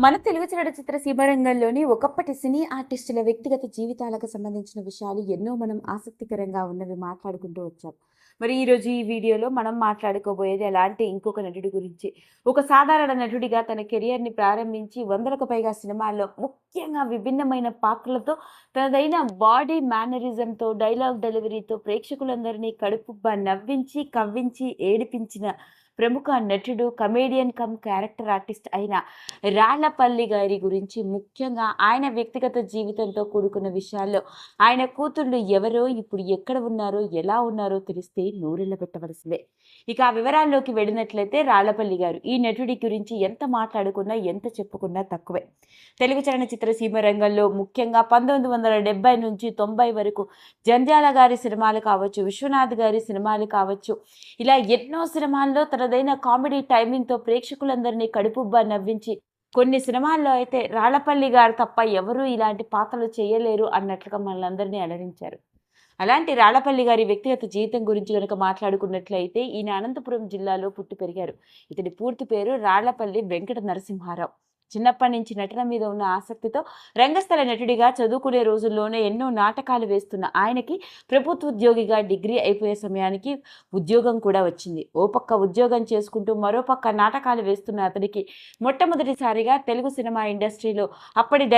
మన తెలుగు చలనచిత్ర సీమరంగంలోని ఒకప్పటి సినీ ఆర్టిస్టుల వ్యక్తిగత జీవితాలకు సంబంధించిన విషయాలు ఎన్నో మనం ఆసక్తికరంగా ఉన్నవి మాట్లాడుకుంటూ వచ్చాం. మరి ఈరోజు ఈ వీడియోలో మనం మాట్లాడుకోబోయేది ఎలాంటి ఇంకొక నటుడి గురించి. ఒక సాధారణ నటుడిగా తన కెరియర్‌ని ప్రారంభించి వందలకు పైగా సినిమాల్లో ముఖ్యంగా విభిన్నమైన పాత్రలతో తనదైన బాడీ మేనరిజంతో, డైలాగ్ డెలివరీతో ప్రేక్షకులందరినీ కడుపుబ్బా నవ్వించి, కవ్వించి, ఏడిపించిన ప్రముఖ నటుడు, కమేడియన్ కమ్ క్యారెక్టర్ ఆర్టిస్ట్ అయిన రాళ్లపల్లి గారి గురించి ముఖ్యంగా ఆయన వ్యక్తిగత జీవితంతో కూడుకున్న విషయాల్లో ఆయన కూతుళ్ళు ఎవరో, ఇప్పుడు ఎక్కడ ఉన్నారో, ఎలా ఉన్నారో తెలిస్తే నూరెళ్ళ పెట్టవలసిందే. ఇక ఆ వివరాల్లోకి వెళ్ళినట్లయితే రాళ్లపల్లి గారు ఈ నటుడి గురించి ఎంత మాట్లాడుకున్నా, ఎంత చెప్పుకున్నా తక్కువే. తెలుగు చలనచిత్ర సీమ రంగంలో ముఖ్యంగా 1970 నుంచి 90 వరకు జంధ్యాల గారి సినిమాలు కావచ్చు, విశ్వనాథ్ గారి సినిమాలు కావచ్చు, ఇలా ఎన్నో సినిమాల్లో తనదైన కామెడీ టైమింగ్‌తో ప్రేక్షకులందరినీ కడుపుబ్బా నవ్వించి, కొన్ని సినిమాల్లో అయితే రాళ్లపల్లి గారు తప్ప ఎవరూ ఇలాంటి పాత్రలు చేయలేరు అన్నట్లుగా మనలందరినీ అలరించారు. అలాంటి రాళ్లపల్లి గారి వ్యక్తిగత జీవితం గురించి గనుక మాట్లాడుకున్నట్లయితే ఈయన అనంతపురం జిల్లాలో పుట్టి పెరిగారు. ఇతడి పూర్తి పేరు రాళ్లపల్లి వెంకట నరసింహారావు. చిన్నప్పటి నుంచి నటన మీద ఉన్న ఆసక్తితో రంగస్థల నటుడిగా చదువుకునే రోజుల్లోనే ఎన్నో నాటకాలు వేస్తున్న ఆయనకి ప్రభుత్వ ఉద్యోగిగా డిగ్రీ అయిపోయే సమయానికి ఉద్యోగం కూడా వచ్చింది. ఓ పక్క ఉద్యోగం చేసుకుంటూ మరో పక్క నాటకాలు వేస్తున్న అతనికి మొట్టమొదటిసారిగా తెలుగు సినిమా ఇండస్ట్రీలో అప్పటి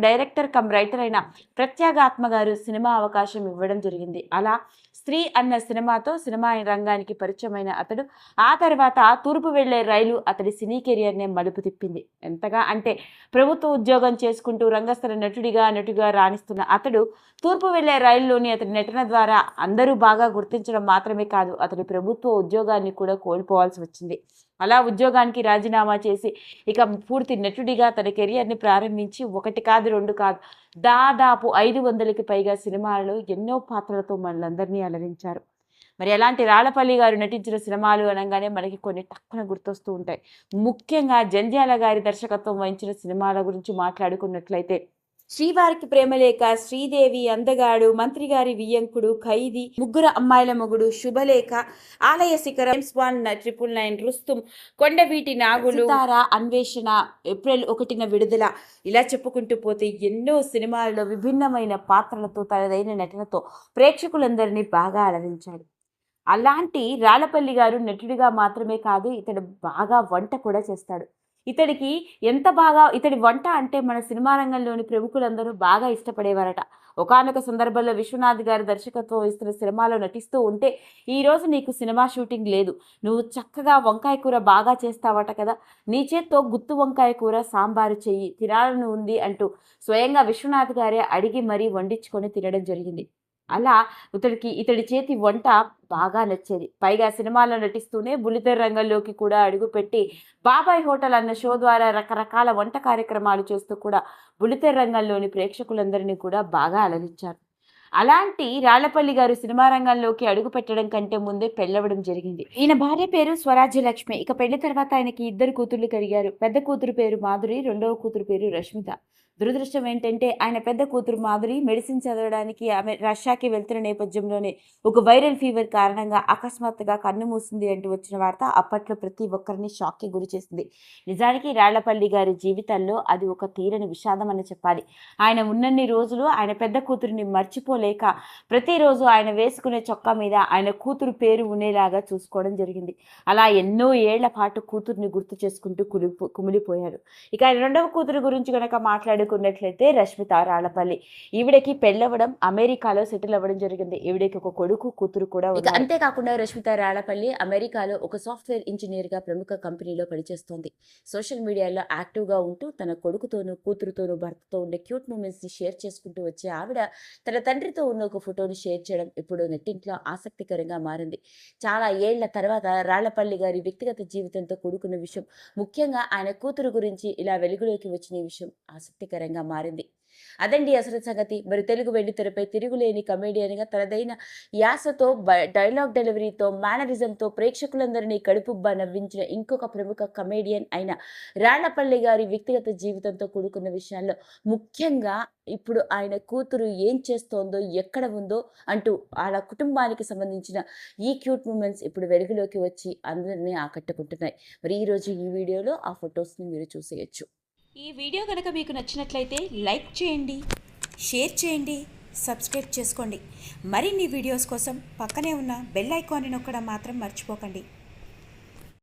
డైరెక్టర్ కమ్ రైటర్ అయిన ప్రత్యేగాత్మ గారు సినిమా అవకాశం ఇవ్వడం జరిగింది. అలా స్త్రీ అన్న సినిమాతో సినిమా రంగానికి పరిచయమైన అతడు ఆ తర్వాత తూర్పు వెళ్లే రైలు అతడి సినీ కెరియర్నే మలుపు తిప్పింది. ఎంతగా అంటే ప్రభుత్వ ఉద్యోగం చేసుకుంటూ రంగస్థల నటుడిగా రాణిస్తున్న అతడు తూర్పు వెళ్లే రైలులోని అతడి నటన ద్వారా అందరూ బాగా గుర్తించడం మాత్రమే కాదు, అతడి ప్రభుత్వ ఉద్యోగాన్ని కూడా కోల్పోవాల్సి వచ్చింది. అలా ఉద్యోగానికి రాజీనామా చేసి ఇక పూర్తి నటుడిగా తన కెరియర్ని ప్రారంభించి ఒకటి కాదు, రెండు కాదు, దాదాపు 500కి పైగా సినిమాలలో ఎన్నో పాత్రలతో మనలందరినీ అలరించారు. మరి అలాంటి రాళ్లపల్లి గారు నటించిన సినిమాలు అనగానే మనకి కొన్ని టక్కున గుర్తొస్తూ ఉంటాయి. ముఖ్యంగా జంధ్యాల గారి దర్శకత్వం వహించిన సినిమాల గురించి మాట్లాడుకున్నట్లయితే శ్రీవారికి ప్రేమలేఖ, శ్రీదేవి, అందగాడు, మంత్రి గారి వియ్యంకుడు, ఖైదీ, ముగ్గురు అమ్మాయిల మొగుడు, శుభలేఖ, ఆలయ శిఖరం, జేమ్స్ బాండ్ 999, రుస్తుం, కొండవీటి నాగులు, తారా, అన్వేషణ, ఏప్రిల్ 1న విడుదల, ఇలా చెప్పుకుంటూ పోతే ఎన్నో సినిమాలలో విభిన్నమైన పాత్రలతో తనదైన నటనతో ప్రేక్షకులందరినీ బాగా అలరించాడు. అలాంటి రాళ్లపల్లి గారు నటుడిగా మాత్రమే కాదు, ఇతడు బాగా వంట కూడా చేస్తాడు. ఇతడి వంట అంటే మన సినిమా రంగంలోని ప్రముఖులందరూ బాగా ఇష్టపడేవారట. ఒకానొక సందర్భంలో విశ్వనాథ్ గారి దర్శకత్వం వహిస్తున్న సినిమాలో నటిస్తూ ఉంటే, ఈరోజు నీకు సినిమా షూటింగ్ లేదు, నువ్వు చక్కగా వంకాయ కూర బాగా చేస్తావట కదా, నీ చేత్తో గుత్తు వంకాయ కూర సాంబారు చెయ్యి, తినాలని ఉంది అంటూ స్వయంగా విశ్వనాథ్ గారే అడిగి మరీ వండించుకొని తినడం జరిగింది. అలా ఇతడి చేతి వంట బాగా నచ్చేది. పైగా సినిమాల్లో నటిస్తూనే బుల్లితెర రంగంలోకి కూడా అడుగుపెట్టి బాబాయ్ హోటల్ అన్న షో ద్వారా రకరకాల వంట కార్యక్రమాలు చేస్తూ కూడా బుల్లితెర రంగంలోని ప్రేక్షకులందరినీ కూడా బాగా అలరించారు. అలాంటి రాళ్లపల్లి గారు సినిమా రంగంలోకి అడుగుపెట్టడం కంటే ముందే పెళ్ళవడం జరిగింది. ఈయన భార్య పేరు స్వరాజ్యలక్ష్మి. ఇక పెళ్లి తర్వాత ఆయనకి 2 కూతుర్లు కలిగారు. పెద్ద కూతురు పేరు మాధురి, రెండవ కూతురు పేరు రష్మిత. దురదృష్టం ఏంటంటే ఆయన పెద్ద కూతురు మాధురి మెడిసిన్ చదవడానికి ఆమె రష్యాకి వెళ్తున్న నేపథ్యంలోనే ఒక వైరల్ ఫీవర్ కారణంగా అకస్మాత్తుగా కన్ను మూసింది అంటూ వచ్చిన వార్త అప్పట్లో ప్రతి ఒక్కరిని షాక్కి గురి చేసింది. నిజానికి రాళ్లపల్లి గారి జీవితంలో అది ఒక తీరని విషాదం అని చెప్పాలి. ఆయన ఉన్నన్ని రోజులు ఆయన పెద్ద కూతురిని మర్చిపోలేక ప్రతిరోజు ఆయన వేసుకునే చొక్కా మీద ఆయన కూతురు పేరు ఉండేలాగా చూసుకోవడం జరిగింది. అలా ఎన్నో ఏళ్ల పాటు కూతుర్ని గుర్తు చేసుకుంటూ కుమిలిపోయారు. ఇక ఆయన రెండవ కూతురు గురించి కనుక మాట్లాడుకున్నట్లయితే రష్మిత రాళ్లపల్లి. ఈవిడకి పెళ్ళవడం, అమెరికాలో సెటిల్ అవ్వడం జరిగింది. ఈవిడకి ఒక కొడుకు, కూతురు కూడా ఉంది. అంతేకాకుండా రష్మిత రాళ్లపల్లి అమెరికాలో ఒక సాఫ్ట్వేర్ ఇంజనీర్గా ప్రముఖ కంపెనీలో పనిచేస్తోంది. సోషల్ మీడియాలో యాక్టివ్గా ఉంటూ తన కొడుకుతోనూ, కూతురుతోనూ, భర్తతో ఉండే క్యూట్ మూమెంట్స్ని షేర్ చేసుకుంటూ వచ్చే ఆవిడ తన తండ్రితో ఉన్న ఒక ఫోటోని షేర్ చేయడం ఇప్పుడు నెట్టింట్లో ఆసక్తికరంగా మారింది. చాలా ఏళ్ల తర్వాత రాళ్లపల్లి గారి వ్యక్తిగత జీవితంతో కూడుకున్న విషయం, ముఖ్యంగా ఆయన కూతురు గురించి ఇలా వెలుగులోకి వచ్చిన విషయం ఆసక్తికరంగా మారింది. అదండి అసలు సంగతి. మరి తెలుగు వెండితెరపై తిరుగులేని కమేడియన్గా తనదైన యాసతో, డైలాగ్ డెలివరీతో, మేనరిజంతో ప్రేక్షకులందరినీ కడుపుబ్బా నవ్వించిన ఇంకొక ప్రముఖ కమేడియన్ అయిన రాళ్లపల్లి గారి వ్యక్తిగత జీవితంతో కూడుకున్న విషయాల్లో ముఖ్యంగా ఇప్పుడు ఆయన కూతురు ఏం చేస్తోందో, ఎక్కడ ఉందో అంటూ వాళ్ళ కుటుంబానికి సంబంధించిన ఈ క్యూట్ మూమెంట్స్ ఇప్పుడు వెలుగులోకి వచ్చి అందరినీ ఆకట్టుకుంటున్నాయి. మరి ఈరోజు ఈ వీడియోలో ఆ ఫొటోస్ని మీరు చూసేయచ్చు. ఈ వీడియో కనుక మీకు నచ్చినట్లయితే లైక్ చేయండి, షేర్ చేయండి, సబ్స్క్రైబ్ చేసుకోండి. మరిన్ని వీడియోస్ కోసం పక్కనే ఉన్న బెల్ ఐకాన్ని నొక్కడం మాత్రం మర్చిపోకండి.